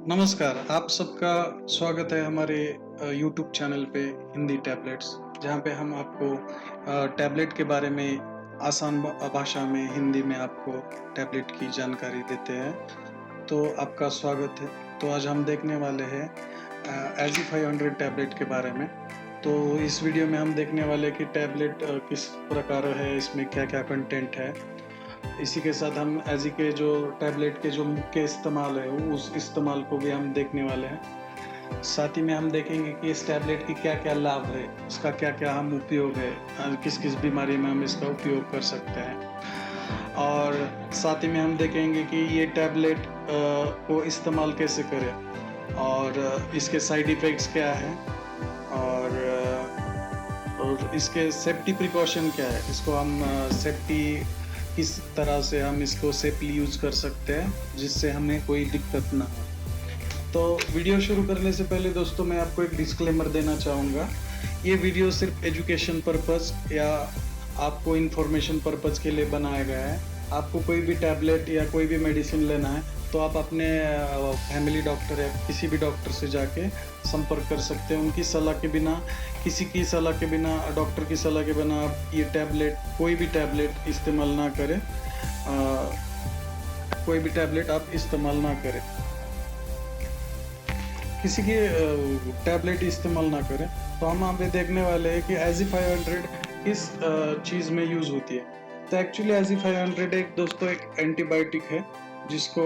नमस्कार, आप सबका स्वागत है हमारे यूट्यूब चैनल पे हिंदी टैबलेट्स, जहाँ पे हम आपको टैबलेट के बारे में आसान भाषा में हिंदी में आपको टैबलेट की जानकारी देते हैं। तो आपका स्वागत है। तो आज हम देखने वाले हैं एजी 500 टैबलेट के बारे में। तो इस वीडियो में हम देखने वाले कि टैबलेट किस प्रकार है, इसमें क्या-क्या कंटेंट है। इसी के साथ हम एजी के जो टैबलेट के जो मुख्य इस्तेमाल है उस इस्तेमाल को भी हम देखने वाले हैं। साथ ही में हम देखेंगे कि इस टैबलेट की क्या-क्या लाभ है, इसका क्या-क्या हम उपयोग है, किस-किस बीमारी में हम इसका उपयोग कर सकते हैं। और साथ ही में हम देखेंगे कि ये टैबलेट को इस्तेमाल कैसे करें और इसके साइड इफ़ेक्ट्स क्या हैं और इसके सेफ्टी प्रिकॉशन क्या है, इसको हम सेफ्टी किस तरह से हम इसको सेफली यूज कर सकते हैं जिससे हमें कोई दिक्कत ना हो। तो वीडियो शुरू करने से पहले दोस्तों मैं आपको एक डिस्क्लेमर देना चाहूँगा। ये वीडियो सिर्फ एजुकेशन पर्पस या आपको इन्फॉर्मेशन पर्पस के लिए बनाया गया है। आपको कोई भी टैबलेट या कोई भी मेडिसिन लेना है तो आप अपने फैमिली डॉक्टर या किसी भी डॉक्टर से जाके संपर्क कर सकते हैं। उनकी सलाह के बिना, किसी की सलाह के बिना, डॉक्टर की सलाह के बिना आप ये टैबलेट, कोई भी टैबलेट इस्तेमाल ना करें। कोई भी टैबलेट आप इस्तेमाल ना करें, किसी की टैबलेट इस्तेमाल ना करें। तो हम यहाँ पे देखने वाले हैं कि एजी 500 किस चीज़ में यूज़ होती है। तो एक्चुअली एजी 500 एक दोस्तों एक एंटीबायोटिक है जिसको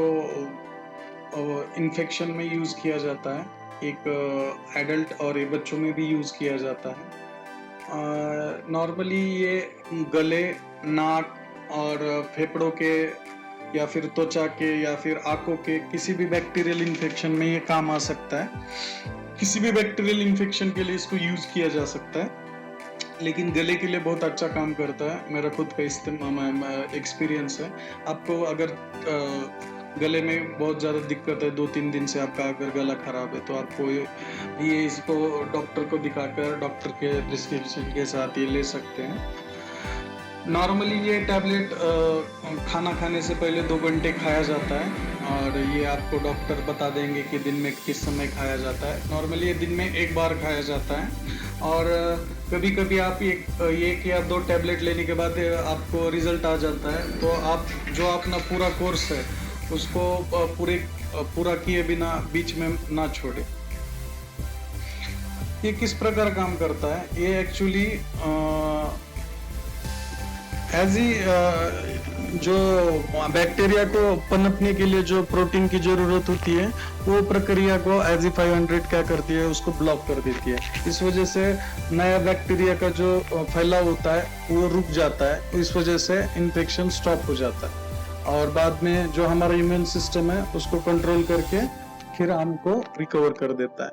इन्फेक्शन में यूज़ किया जाता है। एक एडल्ट और एक बच्चों में भी यूज़ किया जाता है। नॉर्मली ये गले, नाक और फेफड़ों के या फिर त्वचा के या फिर आंखों के किसी भी बैक्टीरियल इन्फेक्शन में ये काम आ सकता है। किसी भी बैक्टीरियल इन्फेक्शन के लिए इसको यूज़ किया जा सकता है, लेकिन गले के लिए बहुत अच्छा काम करता है। मेरा खुद का एक्सपीरियंस है। आपको अगर गले में बहुत ज़्यादा दिक्कत है, 2-3 दिन से आपका अगर गला खराब है, तो आपको ये इसको डॉक्टर को दिखाकर डॉक्टर के प्रिस्क्रिप्शन के साथ ये ले सकते हैं। नॉर्मली ये टैबलेट खाना खाने से पहले 2 घंटे खाया जाता है और ये आपको डॉक्टर बता देंगे कि दिन में किस समय खाया जाता है। नॉर्मली ये दिन में 1 बार खाया जाता है और कभी-कभी आप एक या 2 टैबलेट लेने के बाद आपको रिजल्ट आ जाता है, तो आप जो अपना पूरा कोर्स है उसको पूरा किए बिना बीच में ना छोड़े। ये किस प्रकार काम करता है? ये एक्चुअली जो बैक्टीरिया को पनपने के लिए जो प्रोटीन की जरूरत होती है, वो प्रक्रिया को एजी 500 क्या करती है, उसको ब्लॉक कर देती है। इस वजह से नया बैक्टीरिया का जो फैलाव होता है वो रुक जाता है। इस वजह से इन्फेक्शन स्टॉप हो जाता है और बाद में जो हमारा इम्यून सिस्टम है उसको कंट्रोल करके फिर हमको रिकवर कर देता है।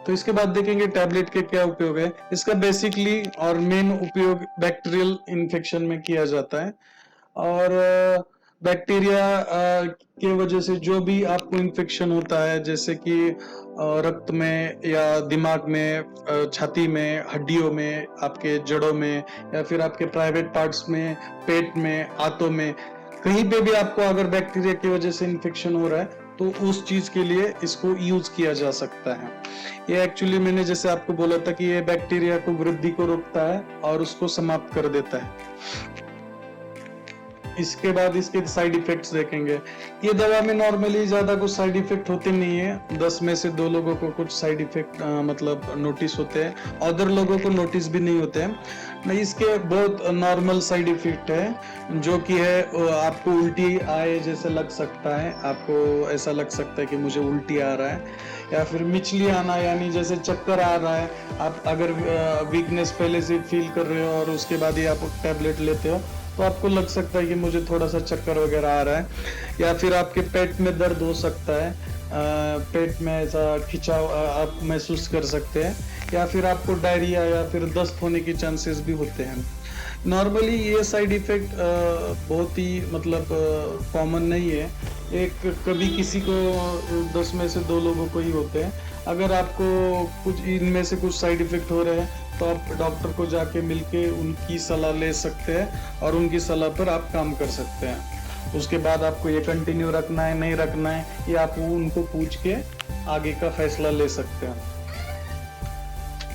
तो इसके बाद देखेंगे टैबलेट के क्या उपयोग है। इसका बेसिकली और मेन उपयोग बैक्टीरियल इन्फेक्शन में किया जाता है और बैक्टीरिया के वजह से जो भी आपको इन्फेक्शन होता है, जैसे कि रक्त में या दिमाग में, छाती में, हड्डियों में, आपके जड़ों में या फिर आपके प्राइवेट पार्ट्स में, पेट में, हाथों में, कहीं पे भी आपको अगर बैक्टीरिया की वजह से इन्फेक्शन हो रहा है तो उस चीज के लिए इसको यूज किया जा सकता है। ये एक्चुअली मैंने जैसे आपको बोला था कि ये बैक्टीरिया को वृद्धि को रोकता है और उसको समाप्त कर देता है। इसके बाद इसके साइड इफेक्ट्स देखेंगे। ये दवा में नॉर्मली ज्यादा कुछ साइड इफेक्ट होते नहीं है। 10 में से 2 लोगों को कुछ साइड इफेक्ट मतलब नोटिस होते हैं, अदर लोगों को नोटिस भी नहीं होते हैं। नहीं, इसके बहुत नॉर्मल साइड इफेक्ट है, जो कि है आपको उल्टी आए जैसे लग सकता है। आपको ऐसा लग सकता है कि मुझे उल्टी आ रहा है या फिर मिचली आना, यानी जैसे चक्कर आ रहा है। आप अगर वीकनेस पहले से फील कर रहे हो और उसके बाद ही आप टैबलेट लेते हो तो आपको लग सकता है कि मुझे थोड़ा सा चक्कर वगैरह आ रहा है, या फिर आपके पेट में दर्द हो सकता है, पेट में ऐसा खिंचाव आप महसूस कर सकते हैं, या फिर आपको डायरिया या फिर दस्त होने के चांसेस भी होते हैं। नॉर्मली ये साइड इफेक्ट बहुत ही मतलब कॉमन नहीं है। एक कभी किसी को 10 में से 2 लोगों को ही होते हैं। अगर आपको कुछ इनमें से कुछ साइड इफेक्ट हो रहे हैं तो आप डॉक्टर को जाके मिलके उनकी सलाह ले सकते हैं और उनकी सलाह पर आप काम कर सकते हैं। उसके बाद आपको ये कंटिन्यू रखना है नहीं रखना है, ये आप उनको पूछ के आगे का फैसला ले सकते हैं।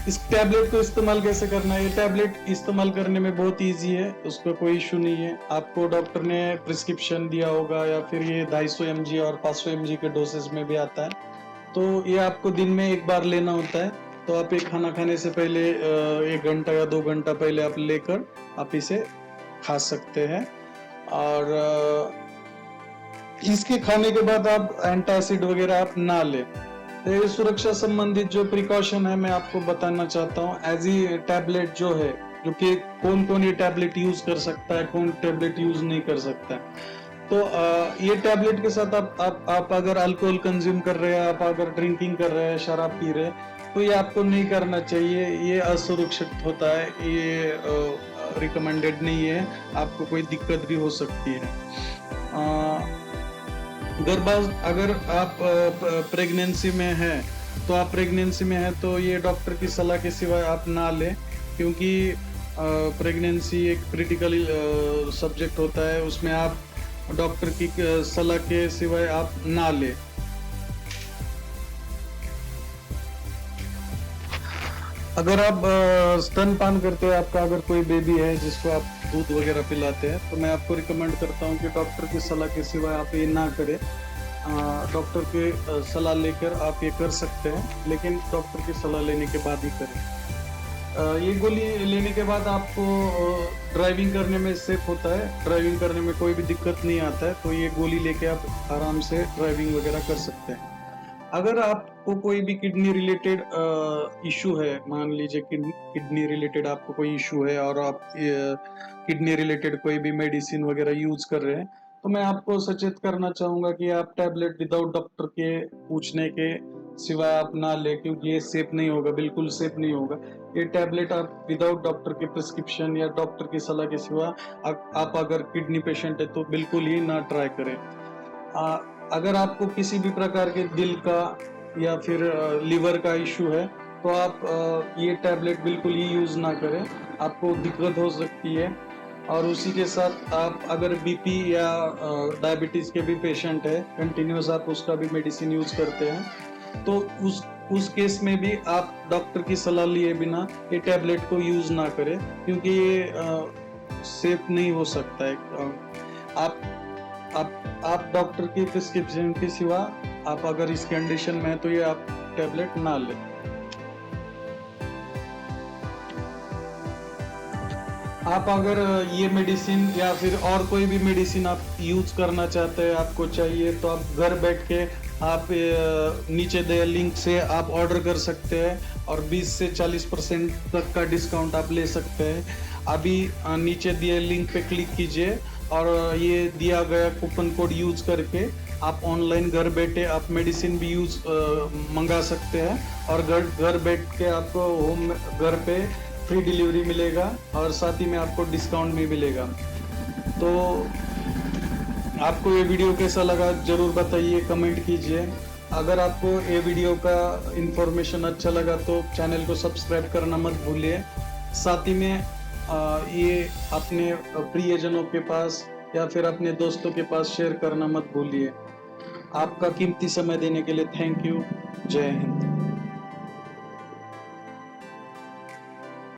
इस टैबलेट को इस्तेमाल कैसे करना है? ये टैबलेट इस्तेमाल करने में बहुत इजी है, उसका कोई इशू नहीं है। आपको डॉक्टर ने प्रिस्क्रिप्शन दिया होगा या फिर ये 250 mg और 500 mg के डोसेज में भी आता है, तो ये आपको दिन में एक बार लेना होता है। तो आप ये खाना खाने से पहले 1 घंटा या 2 घंटा पहले आप लेकर आप इसे खा सकते हैं। और इसके खाने के बाद आप एंटासिड वगैरह आप ना लें। ये सुरक्षा संबंधित जो प्रिकॉशन है मैं आपको बताना चाहता हूँ। एज ई टैबलेट जो है, जो कि कौन कौन ये टैबलेट यूज कर सकता है, कौन टैबलेट यूज नहीं कर सकता है। तो ये टैबलेट के साथ आप अगर अल्कोहल कंज्यूम कर रहे हैं, आप अगर ड्रिंकिंग कर रहे हैं, शराब पी रहे हैं, तो ये आपको नहीं करना चाहिए। ये असुरक्षित होता है, ये रिकमेंडेड नहीं है, आपको कोई दिक्कत भी हो सकती है। अगर आप प्रेगनेंसी में हैं, तो आप प्रेगनेंसी में हैं तो ये डॉक्टर की सलाह के सिवाय आप ना लें, क्योंकि प्रेगनेंसी एक क्रिटिकल सब्जेक्ट होता है, उसमें आप डॉक्टर की सलाह के सिवाय आप ना लें। अगर आप स्तनपान करते हैं, आपका अगर कोई बेबी है जिसको आप दूध वगैरह पिलाते हैं, तो मैं आपको रिकमेंड करता हूँ कि डॉक्टर की सलाह के सिवाय आप ये ना करें। डॉक्टर की सलाह लेकर आप ये कर सकते हैं, लेकिन डॉक्टर की सलाह लेने के बाद ही करें। ये गोली लेने के बाद आपको ड्राइविंग करने में सेफ होता है, ड्राइविंग करने में कोई भी दिक्कत नहीं आता है, तो ये गोली लेके आप आराम से ड्राइविंग वगैरह कर सकते हैं। अगर आपको कोई भी किडनी रिलेटेड इशू है, मान लीजिए किडनी रिलेटेड आपको कोई इशू है और आप किडनी रिलेटेड कोई भी मेडिसिन वगैरह यूज कर रहे हैं, तो मैं आपको सचेत करना चाहूंगा कि आप टैबलेट विदाउट डॉक्टर के पूछने के सिवाय आप ना ले, क्योंकि ये सेफ नहीं होगा, बिल्कुल सेफ नहीं होगा। ये टैबलेट आप विदाउट डॉक्टर के प्रिस्क्रिप्शन या डॉक्टर की सलाह के सिवा आप अगर किडनी पेशेंट है तो बिल्कुल ही ना ट्राई करें। अगर आपको किसी भी प्रकार के दिल का या फिर लिवर का इशू है, तो आप ये टैबलेट बिल्कुल ही यूज ना करें, आपको दिक्कत हो सकती है। और उसी के साथ आप अगर बीपी या डायबिटीज के भी पेशेंट है, कंटिन्यूस आप उसका भी मेडिसिन यूज करते हैं, तो उस केस में भी आप डॉक्टर की सलाह लिए बिना ये टैबलेट को यूज ना करें, क्योंकि ये सेफ नहीं हो सकता है। आप डॉक्टर की प्रिस्क्रिप्शन के सिवा आप अगर इस कंडीशन में है तो ये आप टैबलेट ना लें। आप अगर ये मेडिसिन या फिर और कोई भी मेडिसिन आप यूज करना चाहते हैं, आपको चाहिए, तो आप घर बैठ के आप नीचे दिए लिंक से आप ऑर्डर कर सकते हैं और 20 से 40% तक का डिस्काउंट आप ले सकते हैं। अभी नीचे दिए लिंक पे क्लिक कीजिए और ये दिया गया कूपन कोड यूज करके आप ऑनलाइन घर बैठे आप मेडिसिन भी मंगा सकते हैं, और घर बैठ के आपको घर पे फ्री डिलीवरी मिलेगा और साथ ही में आपको डिस्काउंट भी मिलेगा। तो आपको ये वीडियो कैसा लगा जरूर बताइए, कमेंट कीजिए। अगर आपको ये वीडियो का इंफॉर्मेशन अच्छा लगा तो चैनल को सब्सक्राइब करना मत भूलिए। साथ ही में ये अपने प्रियजनों के पास या फिर अपने दोस्तों के पास शेयर करना मत भूलिए। आपका कीमती समय देने के लिए थैंक यू। जय हिंद।